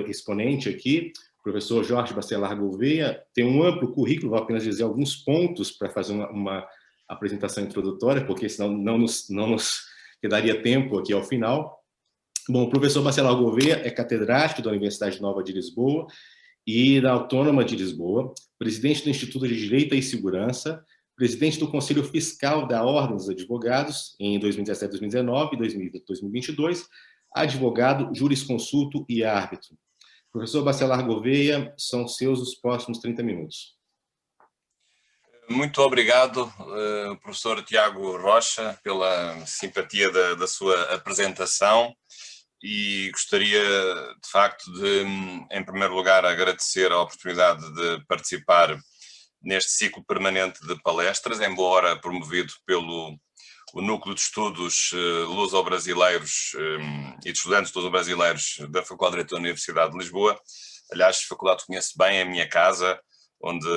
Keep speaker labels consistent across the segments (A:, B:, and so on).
A: exponente aqui, o professor Jorge Bacelar Gouveia, tem um amplo currículo, vou apenas dizer alguns pontos para fazer uma apresentação introdutória, porque senão não nos quedaria tempo aqui ao final. Bom, o professor Bacelar Gouveia é catedrático da Universidade Nova de Lisboa e da Autônoma de Lisboa, presidente do Instituto de Direito e Segurança, presidente do Conselho Fiscal da Ordem dos Advogados em 2017, 2019 e 2022, advogado, jurisconsulto e árbitro. Professor Bacelar Gouveia, são seus os próximos 30 minutos.
B: Muito obrigado, professor Tiago Rocha, pela simpatia da sua apresentação, e gostaria, de facto, de, em primeiro lugar, agradecer a oportunidade de participar neste ciclo permanente de palestras, embora promovido pelo o Núcleo de Estudos Luso-Brasileiros e de Estudantes Luso-Brasileiros da Faculdade de Direito da Universidade de Lisboa. Aliás, a faculdade que conheço bem, é a minha casa, onde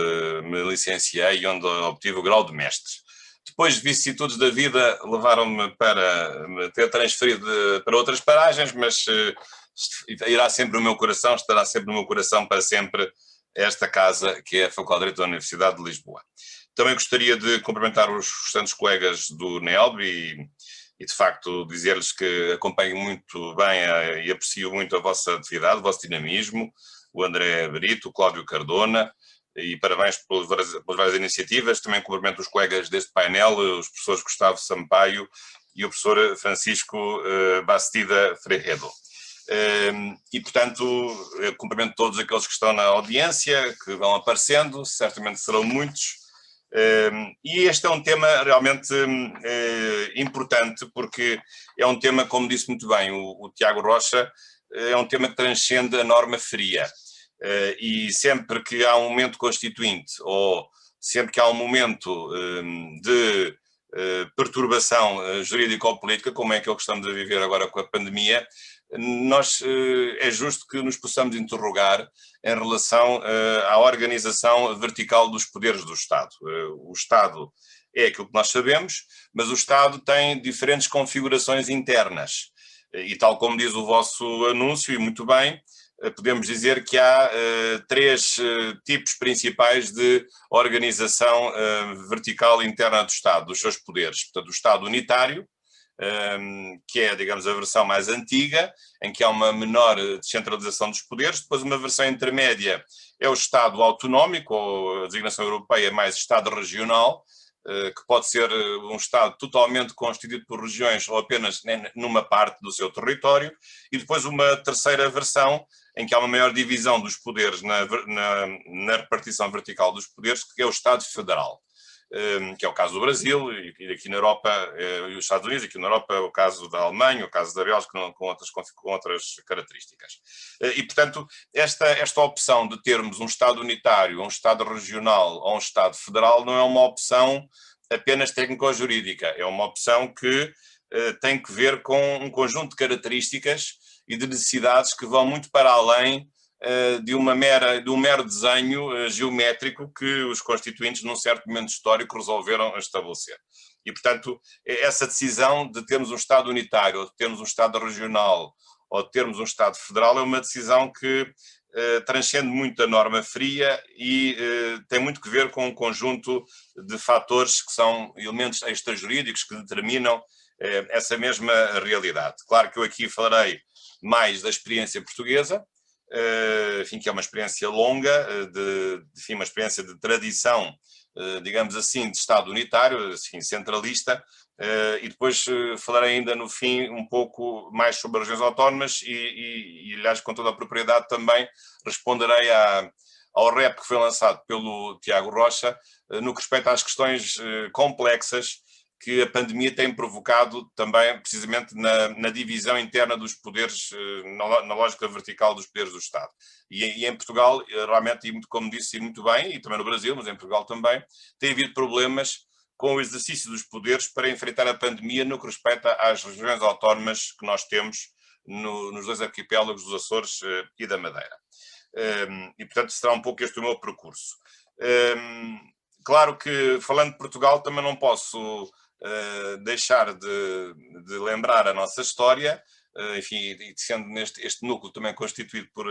B: me licenciei e onde obtive o grau de mestre. Depois de vicissitudes da vida, levaram-me para me ter transferido para outras paragens, mas irá sempre no meu coração, estará sempre no meu coração para sempre esta casa, que é a Faculdade de Direito da Universidade de Lisboa. Também gostaria de cumprimentar os restantes colegas do NELB e de facto dizer-lhes que acompanho muito bem e aprecio muito a vossa atividade, o vosso dinamismo, o André Brito, o Cláudio Cardona, e parabéns pelas várias iniciativas. Também cumprimento os colegas deste painel, os professores Gustavo Sampaio e o professor Francisco Bastida Ferreiro. E, portanto, cumprimento todos aqueles que estão na audiência, que vão aparecendo, certamente serão muitos. E este é um tema realmente importante, porque é um tema, como disse muito bem o Tiago Rocha, é um tema que transcende a norma fria. E sempre que há um momento constituinte, ou sempre que há um momento de perturbação jurídica ou política, como é que estamos a viver agora com a pandemia, é justo que nos possamos interrogar em relação à organização vertical dos poderes do Estado. O Estado é aquilo que nós sabemos, mas o Estado tem diferentes configurações internas. E tal como diz o vosso anúncio, e muito bem, podemos dizer que há três tipos principais de organização vertical interna do Estado, dos seus poderes. Portanto, o Estado unitário, que é, digamos, a versão mais antiga, em que há uma menor descentralização dos poderes. Depois, uma versão intermédia é o Estado autonómico, ou a designação europeia mais Estado regional, que pode ser um Estado totalmente constituído por regiões ou apenas numa parte do seu território. E depois uma terceira versão, em que há uma maior divisão dos poderes na repartição vertical dos poderes, que é o Estado federal. Que é o caso do Brasil, e aqui na Europa, e os Estados Unidos, aqui na Europa é o caso da Alemanha, o caso da Bélgica, com outras características. E, portanto, esta opção de termos um Estado unitário, um Estado regional ou um Estado federal não é uma opção apenas técnico-jurídica, é uma opção que tem que ver com um conjunto de características e de necessidades que vão muito para além de um mero desenho geométrico que os constituintes, num certo momento histórico, resolveram estabelecer. E, portanto, essa decisão de termos um Estado unitário, ou de termos um Estado regional, ou de termos um Estado federal, é uma decisão que transcende muito a norma fria e tem muito que ver com um conjunto de fatores que são elementos extrajurídicos que determinam essa mesma realidade. Claro que eu aqui falarei mais da experiência portuguesa, enfim, que é uma experiência longa, enfim, uma experiência de tradição, digamos assim, de Estado unitário, assim, centralista, e depois falarei ainda no fim um pouco mais sobre as regiões autónomas e aliás, com toda a propriedade também responderei ao rep que foi lançado pelo Tiago Rocha, no que respeita às questões complexas que a pandemia tem provocado também, precisamente, na divisão interna dos poderes, na lógica vertical dos poderes do Estado. E em Portugal, realmente, e como disse muito bem, e também no Brasil, mas em Portugal também, tem havido problemas com o exercício dos poderes para enfrentar a pandemia no que respeita às regiões autónomas que nós temos nos dois arquipélagos dos Açores e da Madeira. E, portanto, será um pouco este o meu percurso. Claro que, falando de Portugal, também não posso deixar de lembrar a nossa história, enfim, e sendo este núcleo também constituído por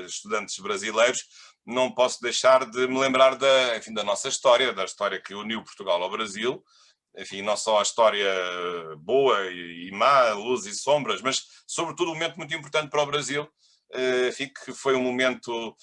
B: estudantes brasileiros, não posso deixar de me lembrar da nossa história, da história que uniu Portugal ao Brasil, enfim, não só a história boa e má, luzes e sombras, mas sobretudo um momento muito importante para o Brasil, enfim, que foi um momento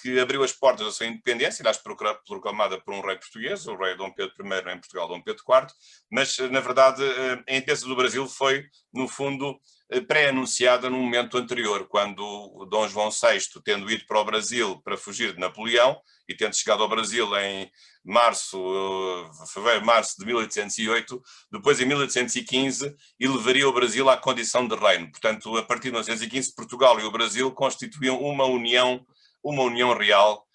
B: que abriu as portas da sua independência, aliás, proclamada por um rei português, o rei Dom Pedro I, em Portugal, Dom Pedro IV, mas, na verdade, a independência do Brasil foi, no fundo, pré-anunciada num momento anterior, quando Dom João VI, tendo ido para o Brasil para fugir de Napoleão, e tendo chegado ao Brasil em fevereiro, março de 1808, depois em 1815 elevaria o Brasil à condição de reino. Portanto, a partir de 1915, Portugal e o Brasil constituíam uma união real,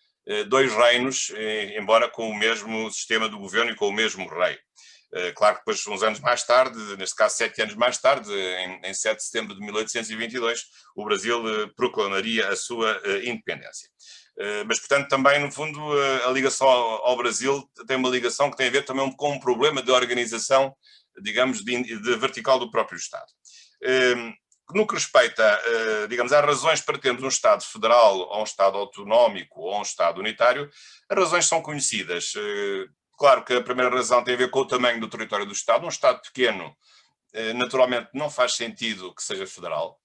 B: dois reinos, embora com o mesmo sistema de governo e com o mesmo rei. Claro que depois, uns anos mais tarde, neste caso 7 anos mais tarde, em 7 de setembro de 1822, o Brasil proclamaria a sua independência. Mas, portanto, também, no fundo, a ligação ao Brasil tem uma ligação que tem a ver também com um problema de organização, digamos, de vertical do próprio Estado. No que respeita, digamos, às razões para termos um Estado federal ou um Estado autonómico ou um Estado unitário, as razões são conhecidas. Claro que a primeira razão tem a ver com o tamanho do território do Estado. Um Estado pequeno, naturalmente, não faz sentido que seja federal,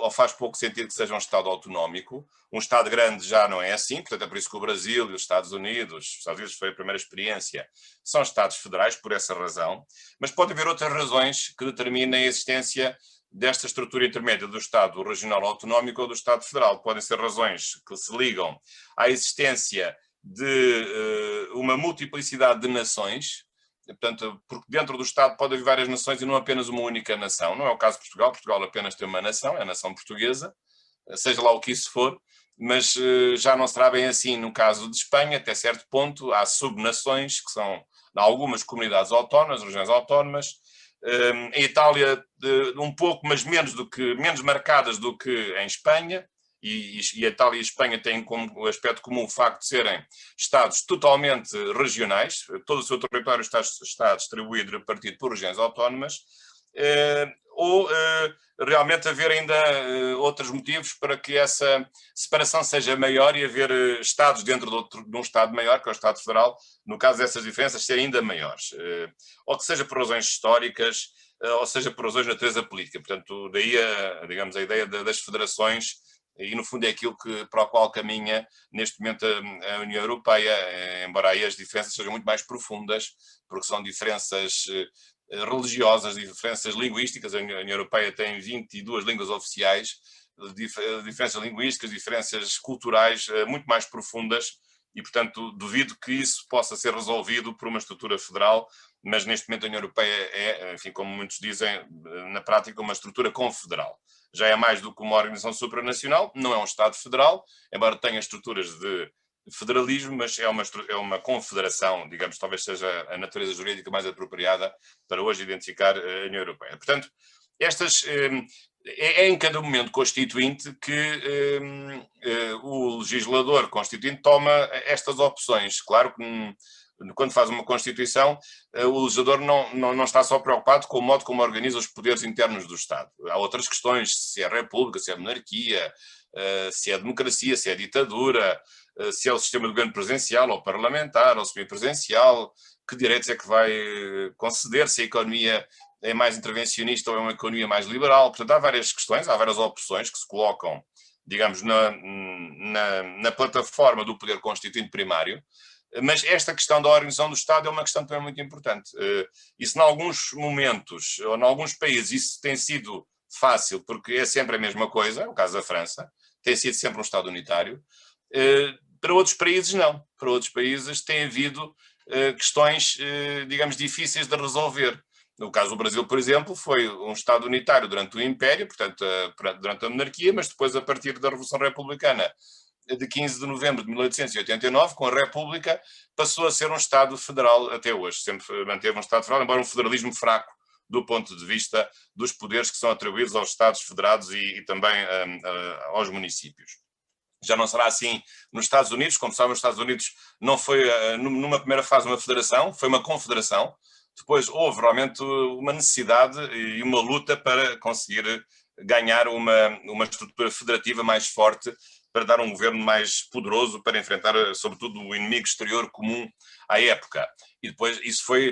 B: ou faz pouco sentido que seja um Estado autonómico. Um Estado grande já não é assim, portanto é por isso que o Brasil e os Estados Unidos foi a primeira experiência, são Estados federais por essa razão, mas pode haver outras razões que determinem a existência desta estrutura intermédia do Estado regional autonómico ou do Estado federal. Podem ser razões que se ligam à existência de uma multiplicidade de nações, portanto, porque dentro do Estado pode haver várias nações e não apenas uma única nação. Não é o caso de Portugal. Portugal apenas tem uma nação, é a nação portuguesa, seja lá o que isso for, mas já não será bem assim no caso de Espanha. Até certo ponto há subnações, que são algumas comunidades autónomas, regiões autónomas. Em Itália, um pouco, mas menos marcadas do que em Espanha. E a Itália e a Espanha têm como aspecto comum o facto de serem Estados totalmente regionais, todo o seu território está distribuído e repartido por regiões autónomas, ou realmente haver ainda outros motivos para que essa separação seja maior e haver Estados dentro de um Estado maior, que é o Estado Federal, no caso dessas diferenças serem ainda maiores, ou que seja por razões históricas, ou seja por razões de natureza política. Portanto, daí digamos, a ideia das federações. E, no fundo, é aquilo para o qual caminha, neste momento, a União Europeia, embora aí as diferenças sejam muito mais profundas, porque são diferenças religiosas, diferenças linguísticas. A União Europeia tem 22 línguas oficiais, diferenças linguísticas, diferenças culturais muito mais profundas, e, portanto, duvido que isso possa ser resolvido por uma estrutura federal, mas neste momento a União Europeia é, enfim, como muitos dizem, na prática, uma estrutura confederal. Já é mais do que uma organização supranacional, não é um Estado federal, embora tenha estruturas de federalismo, mas é uma confederação, digamos, talvez seja a natureza jurídica mais apropriada para hoje identificar a União Europeia. Portanto, é em cada momento constituinte que o legislador constituinte toma estas opções. Claro que quando faz uma Constituição, o legislador não está só preocupado com o modo como organiza os poderes internos do Estado. Há outras questões, se é república, se é monarquia, se é democracia, se é ditadura, se é o sistema de governo presidencial ou parlamentar ou semipresidencial, que direitos é que vai conceder, se a economia é mais intervencionista ou é uma economia mais liberal. Portanto, há várias questões, há várias opções que se colocam, digamos, na plataforma do poder constituinte primário. Mas esta questão da organização do Estado é uma questão também muito importante. Isso, em alguns momentos, ou em alguns países, isso tem sido fácil, porque é sempre a mesma coisa, o caso da França, tem sido sempre um Estado unitário. Para outros países, não. Para outros países tem havido questões, digamos, difíceis de resolver. No caso do Brasil, por exemplo, foi um Estado unitário durante o Império, portanto, durante a monarquia, mas depois, a partir da Revolução Republicana, de 15 de novembro de 1889, com a República, passou a ser um Estado federal até hoje. Sempre manteve um Estado federal, embora um federalismo fraco do ponto de vista dos poderes que são atribuídos aos Estados federados e também aos municípios. Já não será assim nos Estados Unidos. Como sabem, os Estados Unidos não foi, numa primeira fase, uma federação, foi uma confederação. Depois houve realmente uma necessidade e uma luta para conseguir ganhar uma estrutura federativa mais forte para dar um governo mais poderoso para enfrentar, sobretudo, o inimigo exterior comum à época. E depois, isso foi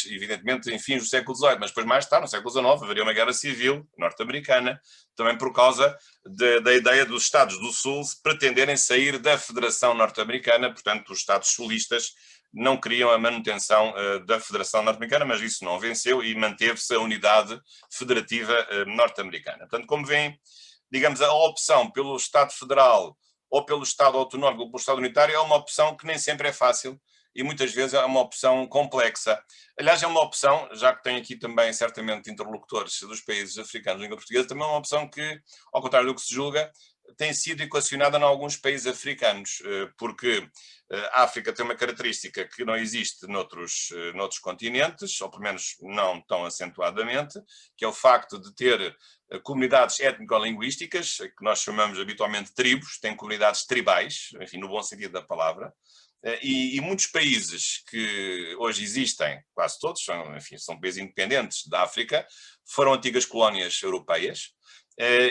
B: evidentemente, em fins do século XVIII, mas depois mais tarde, no século XIX, haveria uma guerra civil norte-americana, também por causa da ideia dos Estados do Sul pretenderem sair da Federação Norte-Americana, portanto, os Estados sulistas não queriam a manutenção da Federação Norte-Americana, mas isso não venceu e manteve-se a unidade federativa norte-americana. Portanto, como veem, digamos, a opção pelo Estado Federal ou pelo Estado Autonómico ou pelo Estado Unitário é uma opção que nem sempre é fácil e muitas vezes é uma opção complexa. Aliás, é uma opção, já que tem aqui também certamente interlocutores dos países africanos de língua portuguesa, também é uma opção que, ao contrário do que se julga, tem sido equacionada em alguns países africanos, porque a África tem uma característica que não existe noutros continentes, ou pelo menos não tão acentuadamente, que é o facto de ter comunidades étnico-linguísticas, que nós chamamos habitualmente tribos, tem comunidades tribais, enfim, no bom sentido da palavra, e muitos países que hoje existem, quase todos, são países independentes da África, foram antigas colónias europeias,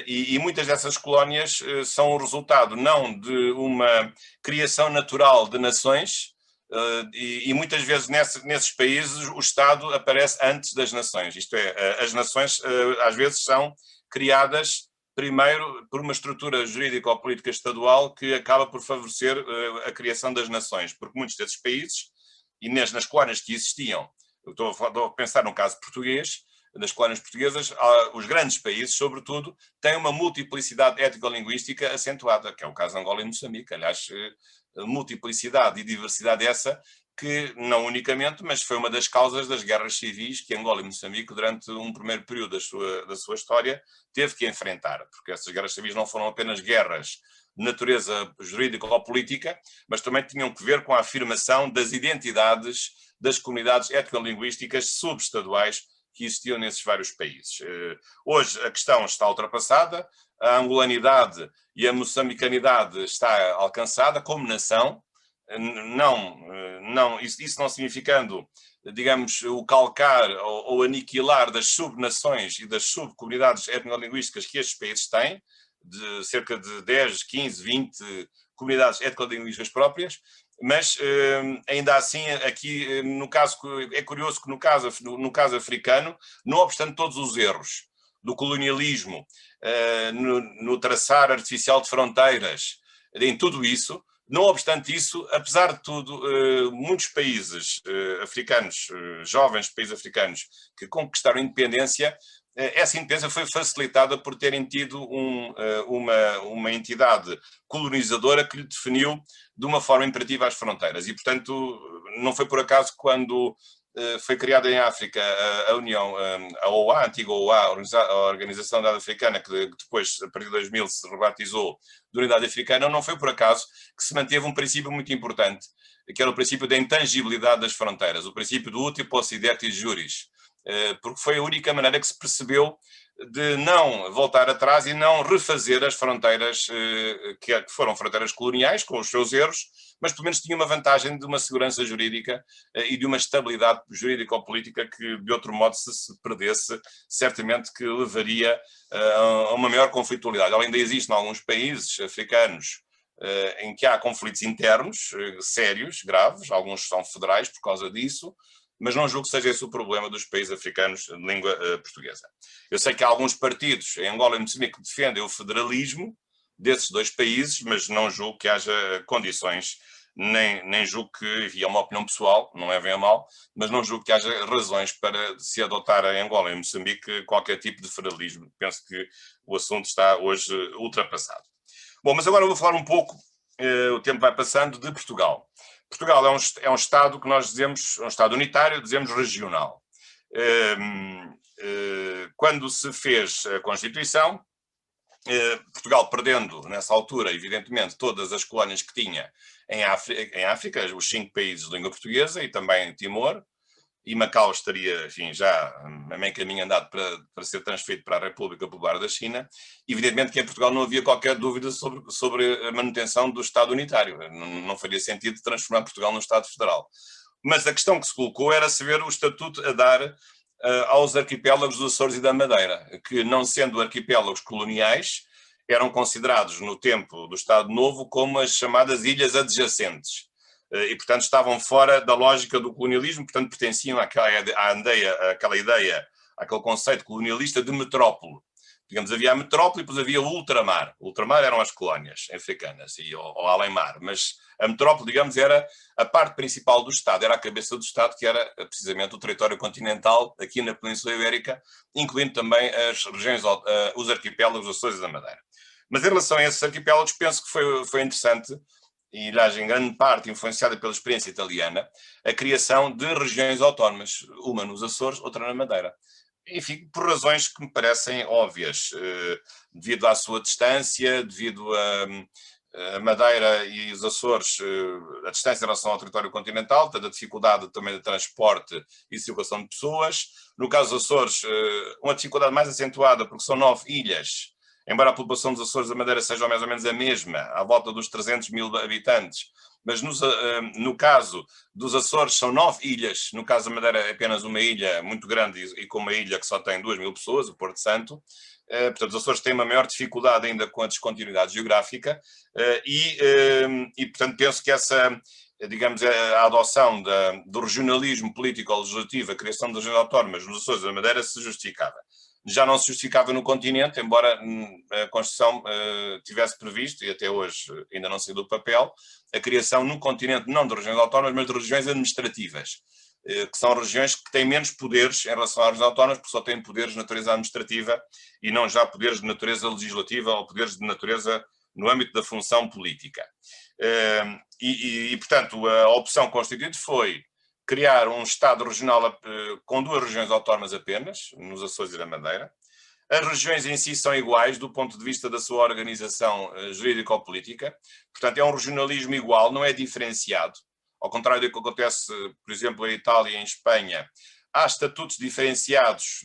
B: e muitas dessas colónias são o resultado não de uma criação natural de nações, e muitas vezes nesses países o Estado aparece antes das nações, isto é, as nações às vezes são criadas primeiro por uma estrutura jurídica ou política estadual que acaba por favorecer a criação das nações, porque muitos desses países, e nas colónias que existiam, eu estou a pensar no caso português, das colónias portuguesas, os grandes países, sobretudo, têm uma multiplicidade étnico-linguística acentuada, que é o caso de Angola e Moçambique. Aliás, multiplicidade e diversidade essa que, não unicamente, mas foi uma das causas das guerras civis que Angola e Moçambique, durante um primeiro período da sua história, teve que enfrentar, porque essas guerras civis não foram apenas guerras de natureza jurídica ou política, mas também tinham que ver com a afirmação das identidades das comunidades étnico-linguísticas subestaduais que existiam nesses vários países. Hoje a questão está ultrapassada, a angolanidade e a moçambicanidade está alcançada como nação, isso não significando, digamos, o calcar ou aniquilar das subnações e das subcomunidades etnolinguísticas que estes países têm, de cerca de 10, 15, 20 comunidades etnolinguísticas próprias, mas ainda assim aqui no caso, é curioso que no caso africano, não obstante todos os erros do colonialismo, no traçar artificial de fronteiras, em tudo isso, não obstante isso, apesar de tudo, muitos países africanos, jovens países africanos que conquistaram a independência, essa independência foi facilitada por terem tido uma entidade colonizadora que lhe definiu de uma forma imperativa as fronteiras. E, portanto, não foi por acaso quando foi criada em África a União, a OA, a antiga OA, a Organização da Africana, que depois, a partir de 2000, se rebatizou de Unidade Africana, não foi por acaso que se manteve um princípio muito importante, que era o princípio da intangibilidade das fronteiras, o princípio do uti possidetis juris, porque foi a única maneira que se percebeu de não voltar atrás e não refazer as fronteiras que foram fronteiras coloniais, com os seus erros, mas pelo menos tinha uma vantagem de uma segurança jurídica e de uma estabilidade jurídica ou política que, de outro modo, se perdesse, certamente que levaria a uma maior conflitualidade. Ela ainda existe em alguns países africanos em que há conflitos internos sérios, graves, alguns são federais por causa disso, mas não julgo que seja esse o problema dos países africanos de língua portuguesa. Eu sei que há alguns partidos em Angola e Moçambique que defendem o federalismo desses dois países, mas não julgo que haja condições, nem julgo que, e é uma opinião pessoal, não levem a mal, mas não julgo que haja razões para se adotar em Angola e Moçambique qualquer tipo de federalismo. Penso que o assunto está hoje ultrapassado. Bom, mas agora eu vou falar um pouco, o tempo vai passando, de Portugal. Portugal é um Estado que nós dizemos, um Estado unitário, dizemos regional. Quando se fez a Constituição, Portugal perdendo, nessa altura, evidentemente, todas as colónias que tinha em África, os 5 países de língua portuguesa e também Timor, e Macau estaria, enfim, já a meio caminho andado para ser transferido para a República Popular da China. Evidentemente que em Portugal não havia qualquer dúvida sobre a manutenção do Estado unitário. Não faria sentido transformar Portugal num Estado federal. Mas a questão que se colocou era saber o estatuto a dar aos arquipélagos dos Açores e da Madeira, que, não sendo arquipélagos coloniais, eram considerados no tempo do Estado Novo como as chamadas ilhas adjacentes. E, portanto, estavam fora da lógica do colonialismo, portanto, pertenciam àquela ideia, àquele conceito colonialista de metrópole. Digamos, havia a metrópole e depois havia o ultramar. O ultramar eram as colónias africanas ou além-mar, mas a metrópole, digamos, era a parte principal do Estado, era a cabeça do Estado, que era precisamente o território continental aqui na Península Ibérica, incluindo também as regiões, os arquipélagos dos Açores e da Madeira. Mas em relação a esses arquipélagos, penso que foi interessante, e aliás em grande parte influenciada pela experiência italiana, a criação de regiões autónomas, uma nos Açores, outra na Madeira. Enfim, por razões que me parecem óbvias, devido à sua distância, devido a Madeira e os Açores, a distância em relação ao território continental, a dificuldade também de transporte e circulação de pessoas. No caso dos Açores, uma dificuldade mais acentuada, porque são 9 ilhas, embora a população dos Açores da Madeira seja mais ou menos a mesma, à volta dos 300 mil habitantes, mas no caso dos Açores são 9 ilhas, no caso da Madeira é apenas uma ilha muito grande e com uma ilha que só tem 2.000 pessoas, o Porto Santo. Portanto, os Açores têm uma maior dificuldade ainda com a descontinuidade geográfica e portanto, penso que essa, digamos, a adoção do regionalismo político ou legislativo, a criação das regiões autónomas nos Açores da Madeira se justificava. Já não se justificava no continente, embora a Constituição tivesse previsto, e até hoje ainda não saiu do papel, a criação no continente não de regiões autónomas, mas de regiões administrativas, que são regiões que têm menos poderes em relação às regiões autónomas, porque só têm poderes de natureza administrativa e não já poderes de natureza legislativa ou poderes de natureza no âmbito da função política. Portanto, a opção constituinte foi criar um Estado regional com 2 regiões autónomas apenas, nos Açores e na Madeira. As regiões em si são iguais do ponto de vista da sua organização jurídico-política, portanto é um regionalismo igual, não é diferenciado, ao contrário do que acontece, por exemplo, em Itália e em Espanha. Há estatutos diferenciados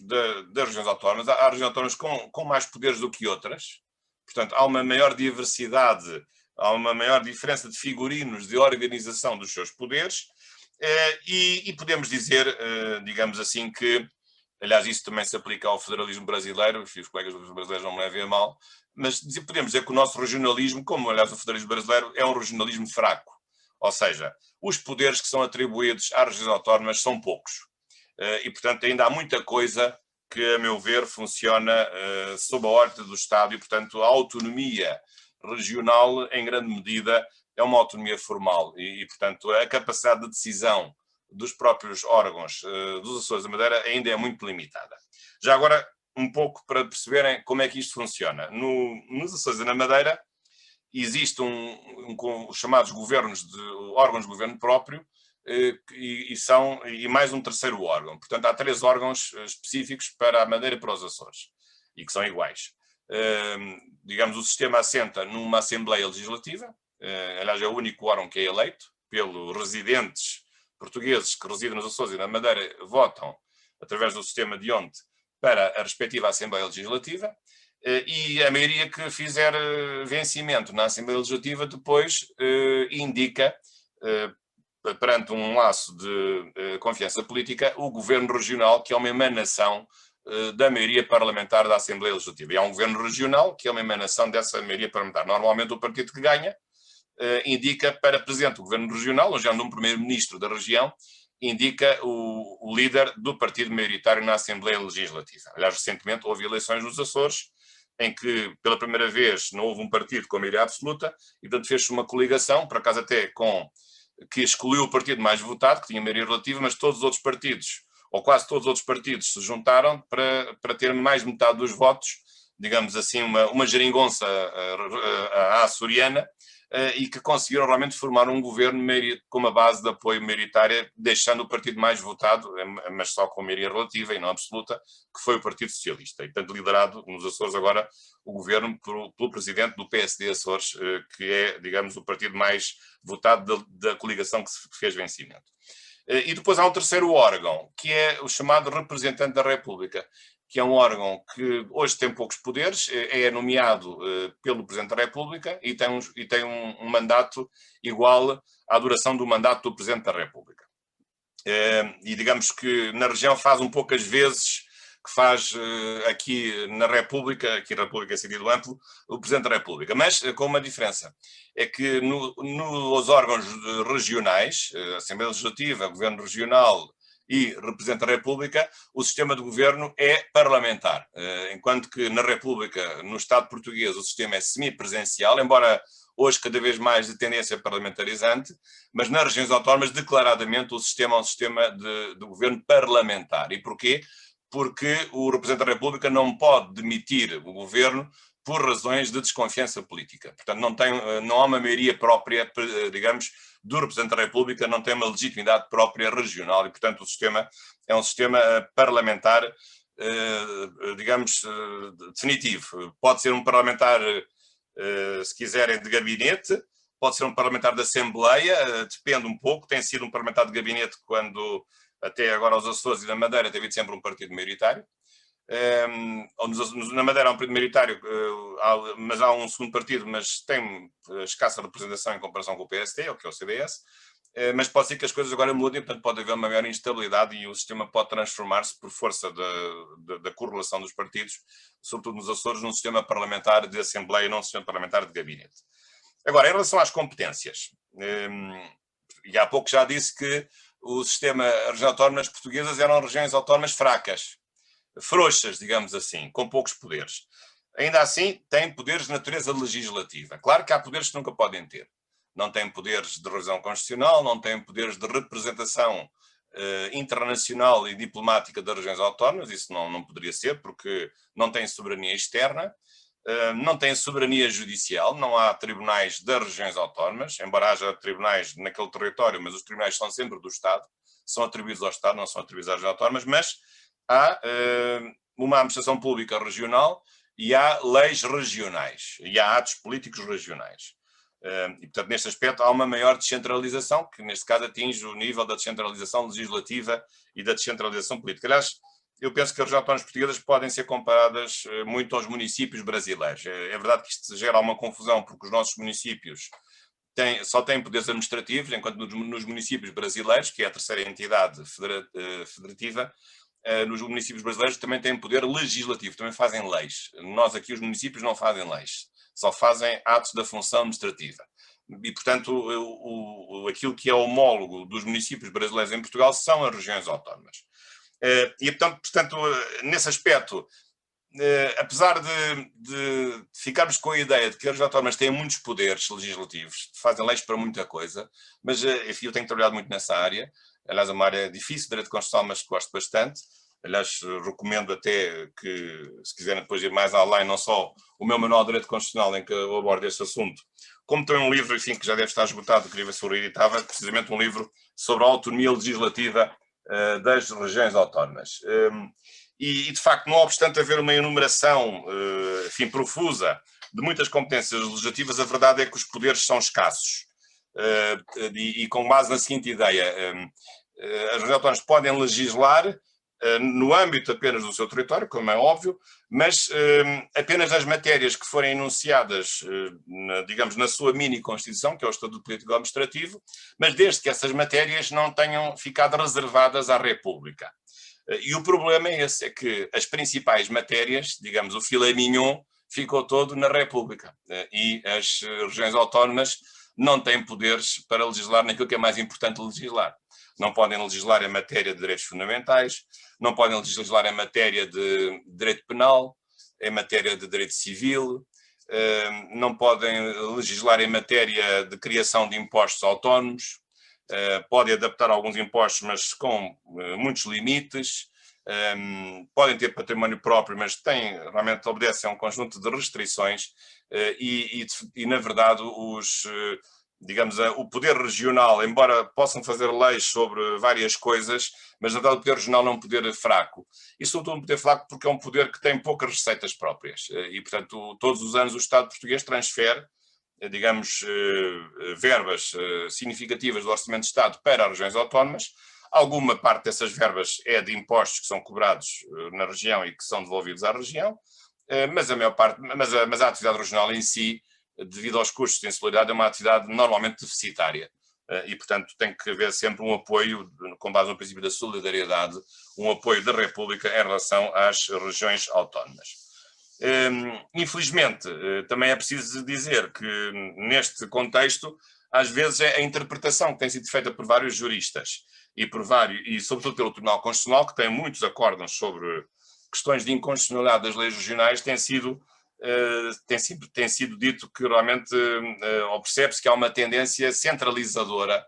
B: das regiões autónomas, há regiões autónomas com mais poderes do que outras, portanto há uma maior diversidade, há uma maior diferença de figurinos de organização dos seus poderes. E podemos dizer, digamos assim, que, aliás, isso também se aplica ao federalismo brasileiro, os colegas brasileiros não me levem a mal, mas podemos dizer que o nosso regionalismo, como aliás o federalismo brasileiro, é um regionalismo fraco. Ou seja, os poderes que são atribuídos às regiões autónomas são poucos. E, portanto, ainda há muita coisa que, a meu ver, funciona sob a órbita do Estado e, portanto, a autonomia regional, em grande medida, é uma autonomia formal portanto, a capacidade de decisão dos próprios órgãos dos Açores da Madeira ainda é muito limitada. Já agora, um pouco para perceberem como é que isto funciona. Nos Açores e na Madeira existem os chamados órgãos de governo próprio e mais um terceiro órgão. Portanto, há 3 órgãos específicos para a Madeira e para os Açores, e que são iguais. Digamos, o sistema assenta numa Assembleia Legislativa, aliás, é o único órgão que é eleito pelos residentes portugueses que residem nos Açores e na Madeira, votam através do sistema de ONT para a respectiva Assembleia Legislativa, e a maioria que fizer vencimento na Assembleia Legislativa depois indica, perante um laço de confiança política, o governo regional, que é uma emanação da maioria parlamentar da Assembleia Legislativa. E há um governo regional que é uma emanação dessa maioria parlamentar. Normalmente o partido que ganha indica para presidente do governo regional, ou já um primeiro-ministro da região, indica o líder do partido maioritário na Assembleia Legislativa. Aliás, recentemente houve eleições nos Açores, em que pela primeira vez não houve um partido com a maioria absoluta, e portanto fez-se uma coligação, por acaso até que excluiu o partido mais votado, que tinha maioria relativa, mas todos os outros partidos, ou quase todos os outros partidos, se juntaram para ter mais metade dos votos, digamos assim, uma geringonça açoriana, e que conseguiram realmente formar um governo com uma base de apoio maioritária, deixando o partido mais votado, mas só com maioria relativa e não absoluta, que foi o Partido Socialista. E, portanto, liderado nos Açores agora o governo pelo presidente do PSD Açores, que é, digamos, o partido mais votado da coligação que se fez vencimento. E depois há um terceiro órgão, que é o chamado representante da República, que é um órgão que hoje tem poucos poderes, é nomeado pelo Presidente da República e tem um mandato igual à duração do mandato do Presidente da República. e digamos que na região faz um pouco as vezes que faz aqui na República, aqui na República em sentido amplo, o Presidente da República, mas com uma diferença, é que nos órgãos regionais, Assembleia Legislativa, Governo Regional e Representa a República, o sistema de governo é parlamentar, enquanto que na República, no Estado português, o sistema é semipresencial, embora hoje cada vez mais de tendência parlamentarizante, mas nas regiões autónomas, declaradamente, o sistema é um sistema de governo parlamentar. E porquê? Porque o representante da República não pode demitir o governo por razões de desconfiança política. Portanto, não há uma maioria própria, digamos, do representante da República, não tem uma legitimidade própria regional e, portanto, o sistema é um sistema parlamentar, digamos, definitivo. Pode ser um parlamentar, se quiserem, de gabinete, pode ser um parlamentar de Assembleia, depende um pouco, tem sido um parlamentar de gabinete quando, até agora, aos Açores e na Madeira, tem havido sempre um partido maioritário. Na Madeira há um partido maioritário, mas há um segundo partido, mas tem escassa representação em comparação com o PSD, ou que é o CDS, mas pode ser que as coisas agora mudem, portanto pode haver uma maior instabilidade e o sistema pode transformar-se por força da correlação dos partidos, sobretudo nos Açores, num sistema parlamentar de Assembleia e não um sistema parlamentar de gabinete. Agora, em relação às competências, e há pouco já disse que o sistema, as regiões autónomas portuguesas eram regiões autónomas fracas, frouxas, digamos assim, com poucos poderes. Ainda assim, têm poderes de natureza legislativa. Claro que há poderes que nunca podem ter. Não têm poderes de revisão constitucional, não têm poderes de representação internacional e diplomática das regiões autónomas, isso não poderia ser, porque não têm soberania externa, não têm soberania judicial, não há tribunais das regiões autónomas, embora haja tribunais naquele território, mas os tribunais são sempre do Estado, são atribuídos ao Estado, não são atribuídos às regiões autónomas, mas há uma administração pública regional e há leis regionais, e há atos políticos regionais. E, portanto, neste aspecto há uma maior descentralização, que neste caso atinge o nível da descentralização legislativa e da descentralização política. Aliás, eu penso que as regiões autónomas portuguesas podem ser comparadas muito aos municípios brasileiros. É verdade que isto gera uma confusão, porque os nossos municípios só têm poderes administrativos, enquanto nos municípios brasileiros, que é a terceira entidade federativa, nos municípios brasileiros também têm poder legislativo, também fazem leis. Nós aqui, os municípios, não fazem leis, só fazem atos da função administrativa. E, portanto, aquilo que é homólogo dos municípios brasileiros em Portugal são as regiões autónomas. E, portanto, nesse aspecto, apesar de ficarmos com a ideia de que as regiões autónomas têm muitos poderes legislativos, fazem leis para muita coisa, mas, enfim, eu tenho trabalhado muito nessa área. Aliás, é uma área difícil, direito constitucional, mas gosto bastante. Aliás, recomendo até que, se quiserem depois ir mais além, não só o meu manual de direito constitucional em que eu abordo este assunto, como também um livro, enfim, que já deve estar esgotado, queria ver se o reeditava, precisamente um livro sobre a autonomia legislativa das regiões autónomas. E, de facto, não obstante haver uma enumeração, enfim, profusa de muitas competências legislativas, a verdade é que os poderes são escassos. E com base na seguinte ideia, as regiões autónomas podem legislar no âmbito apenas do seu território, como é óbvio, mas apenas nas matérias que forem enunciadas, digamos, na sua mini-constituição, que é o Estatuto Político-Administrativo, mas desde que essas matérias não tenham ficado reservadas à República. E o problema é esse, é que as principais matérias, digamos, o filé mignon, ficou todo na República. E as regiões autónomas não têm poderes para legislar naquilo que é mais importante legislar. Não podem legislar em matéria de direitos fundamentais, não podem legislar em matéria de direito penal, em matéria de direito civil, não podem legislar em matéria de criação de impostos autónomos, podem adaptar alguns impostos, mas com muitos limites, podem ter património próprio, mas realmente obedecem a um conjunto de restrições e na verdade, digamos, o poder regional, embora possam fazer leis sobre várias coisas, mas na verdade o poder regional é um poder fraco. E sobretudo um poder fraco porque é um poder que tem poucas receitas próprias. E, portanto, todos os anos o Estado português transfere, digamos, verbas significativas do Orçamento de Estado para as regiões autónomas. Alguma parte dessas verbas é de impostos que são cobrados na região e que são devolvidos à região, mas a maior parte, mas a atividade regional em si, devido aos custos de insularidade, é uma atividade normalmente deficitária. e, portanto, tem que haver sempre um apoio, com base no princípio da solidariedade, um apoio da República em relação às regiões autónomas. Infelizmente, também é preciso dizer que, neste contexto, às vezes a interpretação que tem sido feita por vários juristas e sobretudo pelo Tribunal Constitucional, que tem muitos acórdãos sobre questões de inconstitucionalidade das leis regionais, tem sido dito que realmente, ou percebe-se que há uma tendência centralizadora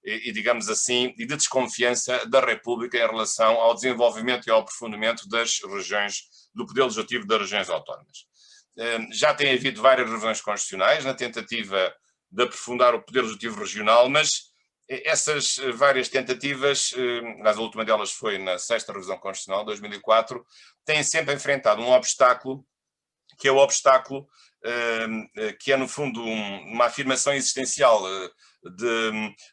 B: e, digamos assim, de desconfiança da República em relação ao desenvolvimento e ao aprofundamento das regiões, do poder legislativo das regiões autónomas. Já tem havido várias revisões constitucionais na tentativa de aprofundar o poder legislativo regional, mas essas várias tentativas, a última delas foi na 6ª revisão constitucional, 2004, têm sempre enfrentado um obstáculo, que é o obstáculo que é, no fundo, uma afirmação existencial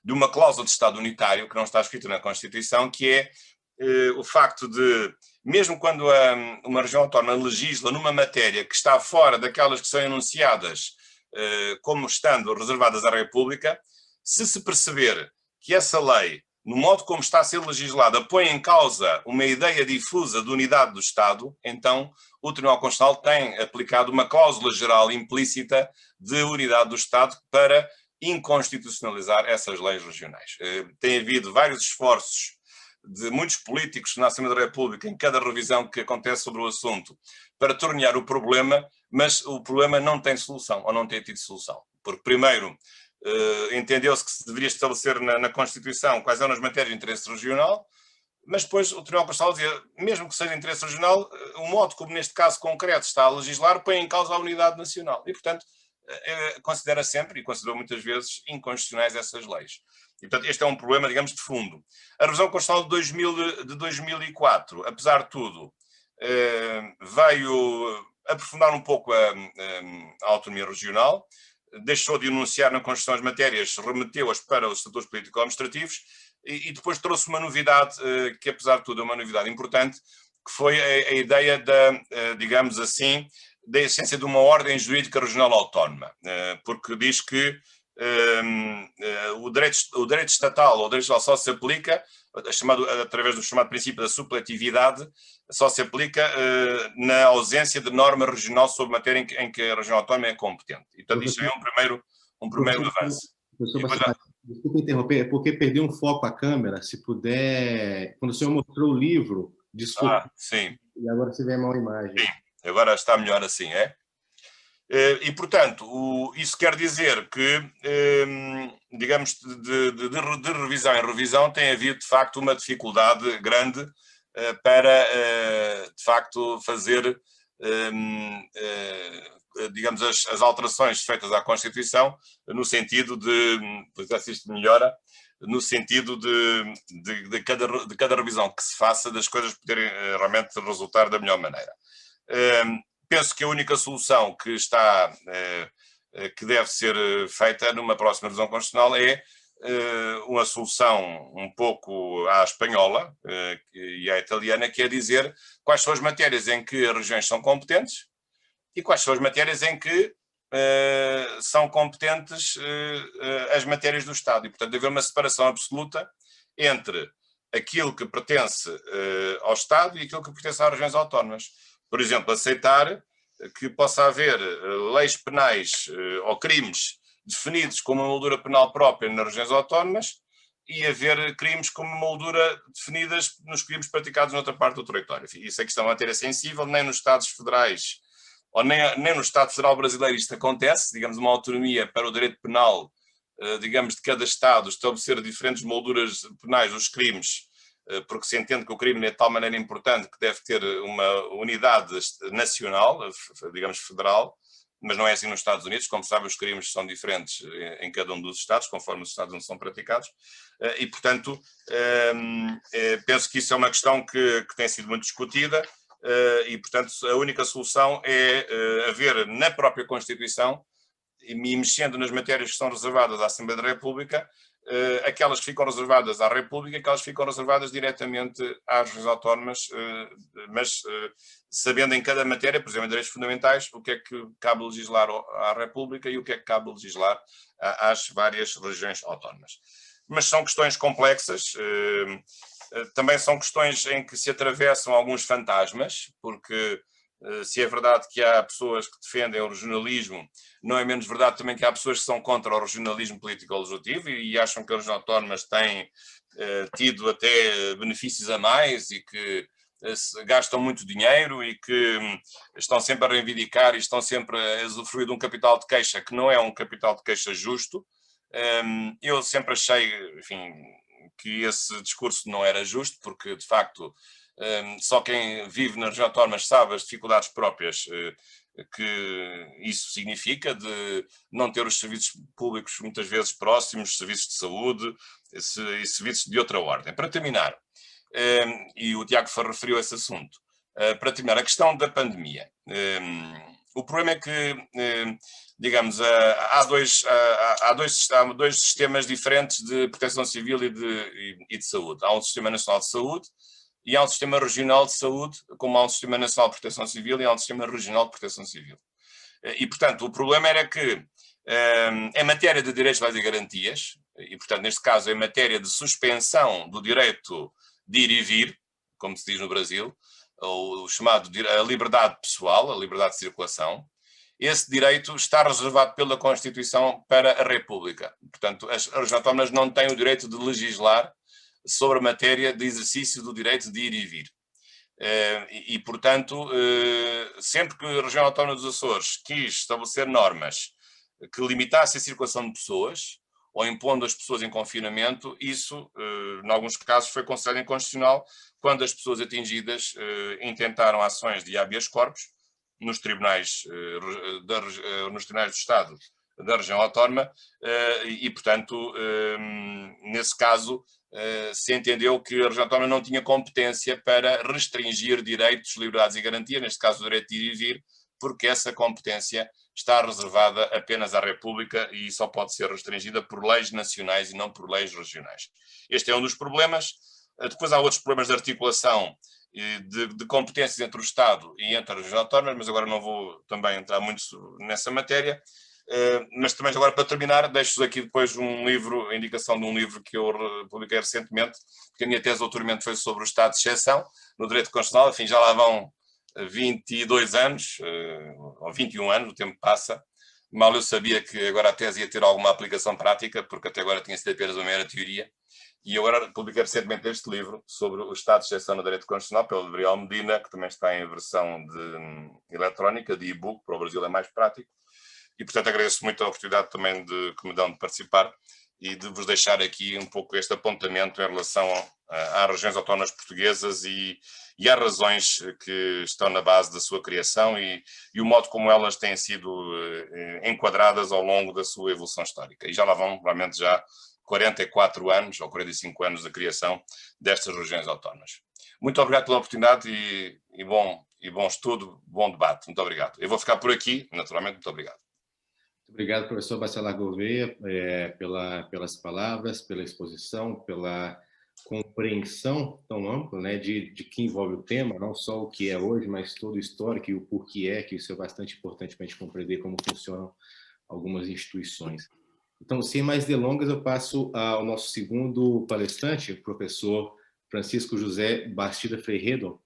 B: de uma cláusula de Estado unitário, que não está escrita na Constituição, que é o facto de, mesmo quando uma região autónoma legisla numa matéria que está fora daquelas que são enunciadas como estando reservadas à República, se perceber que essa lei, no modo como está a ser legislada, põe em causa uma ideia difusa de unidade do Estado, então o Tribunal Constitucional tem aplicado uma cláusula geral implícita de unidade do Estado para inconstitucionalizar essas leis regionais. Tem havido vários esforços de muitos políticos na Assembleia da República, em cada revisão que acontece sobre o assunto, para tornear o problema, mas o problema não tem solução, ou não tem tido solução. Porque, primeiro, entendeu-se que se deveria estabelecer na Constituição quais eram as matérias de interesse regional, mas depois o Tribunal Constitucional dizia, mesmo que seja de interesse regional, o modo como neste caso concreto está a legislar põe em causa a unidade nacional e, portanto, considera sempre, e considerou muitas vezes, inconstitucionais essas leis. E, portanto, este é um problema, digamos, de fundo. A revisão constitucional de 2004, apesar de tudo, veio aprofundar um pouco a autonomia regional, deixou de enunciar na Constituição as matérias, remeteu-as para os estatutos político-administrativos e depois trouxe uma novidade, que apesar de tudo é uma novidade importante, que foi a ideia da, digamos assim, da essência de uma ordem jurídica regional autónoma, porque diz que o direito estatal ou o direito estatal só se aplica, através do chamado princípio da supletividade, só se aplica na ausência de norma regional sobre matéria em que a região autónoma é competente. E, portanto, isto é um primeiro avanço.
A: Desculpa interromper, é porque perdi um foco a câmera, se puder... Quando o senhor mostrou o livro, desculpa.
B: Sim.
A: E agora se vê mal a imagem.
B: Sim, agora está melhor assim, é? E, portanto, isso quer dizer que, digamos, de revisão em revisão tem havido, de facto, uma dificuldade grande para, de facto, fazer, digamos, as alterações feitas à Constituição no sentido de, se isto melhora, no sentido de cada revisão que se faça, das coisas poderem realmente resultar da melhor maneira. Penso que a única solução que deve ser feita numa próxima revisão constitucional é uma solução um pouco à espanhola e à italiana, que é dizer quais são as matérias em que as regiões são competentes e quais são as matérias em que são competentes as matérias do Estado. E, portanto, haver uma separação absoluta entre aquilo que pertence ao Estado e aquilo que pertence às regiões autónomas. Por exemplo, aceitar que possa haver leis penais ou crimes definidos com uma moldura penal própria nas regiões autónomas e haver crimes com uma moldura definidas nos crimes praticados noutra parte do território. Isso é questão de matéria sensível, nem nos Estados federais, ou nem no Estado Federal Brasileiro isto acontece, digamos, uma autonomia para o direito penal, digamos, de cada Estado, estabelecer diferentes molduras penais dos crimes, porque se entende que o crime é de tal maneira importante que deve ter uma unidade nacional, digamos federal, mas não é assim nos Estados Unidos. Como sabem, os crimes são diferentes em cada um dos Estados, conforme os Estados onde são praticados, e, portanto, penso que isso é uma questão que tem sido muito discutida, e, portanto, a única solução é haver na própria Constituição e mexendo nas matérias que são reservadas à Assembleia da República, aquelas que ficam reservadas à República, aquelas que ficam reservadas diretamente às regiões autónomas, mas sabendo em cada matéria, por exemplo, em direitos fundamentais, o que é que cabe legislar à República e o que é que cabe legislar às várias regiões autónomas. Mas são questões complexas, também são questões em que se atravessam alguns fantasmas, porque se é verdade que há pessoas que defendem o regionalismo, não é menos verdade também que há pessoas que são contra o regionalismo político-legislativo e acham que as regiões autónomas têm tido até benefícios a mais e que gastam muito dinheiro e que estão sempre a reivindicar e estão sempre a usufruir de um capital de queixa que não é um capital de queixa justo. Eu sempre achei, enfim, que esse discurso não era justo, porque de facto só quem vive nas regiões autónomas sabe as dificuldades próprias que isso significa, de não ter os serviços públicos muitas vezes próximos, serviços de saúde e serviços de outra ordem. Para terminar, e o Tiago referiu esse assunto, para terminar, a questão da pandemia. O problema é que, digamos, há dois sistemas diferentes de proteção civil e de saúde. Há um Sistema Nacional de Saúde e há um Sistema Regional de Saúde, como há um Sistema Nacional de Proteção Civil e há um Sistema Regional de Proteção Civil. E, portanto, o problema era que, em matéria de direitos, leis e garantias, e, portanto, neste caso, em matéria de suspensão do direito de ir e vir, como se diz no Brasil, ou o chamado a liberdade pessoal, a liberdade de circulação, esse direito está reservado pela Constituição para a República. Portanto, as regiões autónomas não têm o direito de legislar sobre a matéria de exercício do direito de ir e vir. E, portanto, sempre que a região autónoma dos Açores quis estabelecer normas que limitassem a circulação de pessoas, ou impondo as pessoas em confinamento, isso, em alguns casos, foi considerado inconstitucional quando as pessoas atingidas intentaram ações de habeas corpus nos tribunais do Estado da região autónoma e, portanto, nesse caso, se entendeu que a região autónoma não tinha competência para restringir direitos, liberdades e garantias, neste caso o direito de ir e vir, porque essa competência está reservada apenas à República e só pode ser restringida por leis nacionais e não por leis regionais. Este é um dos problemas. Depois há outros problemas de articulação de competências entre o Estado e entre as regiões autónomas, mas agora não vou também entrar muito nessa matéria. Mas também agora, para terminar, deixo-vos aqui depois um livro, a indicação de um livro que eu publiquei recentemente, porque a minha tese de doutoramento foi sobre o estado de exceção no direito constitucional. Enfim, já lá vão 22 anos, ou 21 anos, o tempo passa. Mal eu sabia que agora a tese ia ter alguma aplicação prática, porque até agora tinha sido apenas uma mera teoria. E agora publiquei recentemente este livro sobre o estado de exceção no direito constitucional, pelo Gabriel Medina, que também está em versão eletrónica, de e-book, para o Brasil é mais prático. E, portanto, agradeço muito a oportunidade também que me dão de participar e de vos deixar aqui um pouco este apontamento em relação às regiões autónomas portuguesas e às razões que estão na base da sua criação e o modo como elas têm sido enquadradas ao longo da sua evolução histórica. E já lá vão, provavelmente, já 44 anos ou 45 anos da criação destas regiões autónomas. Muito obrigado pela oportunidade e bom estudo, bom debate. Muito obrigado. Eu vou ficar por aqui, naturalmente. Muito obrigado.
A: Obrigado, professor Bacelar Gouveia, pelas palavras, pela exposição, pela compreensão tão ampla, né, de que envolve o tema, não só o que é hoje, mas todo o histórico e o porquê que isso é bastante importante para a gente compreender como funcionam algumas instituições. Então, sem mais delongas, eu passo ao nosso segundo palestrante, o professor Francisco José Bastida Ferredo,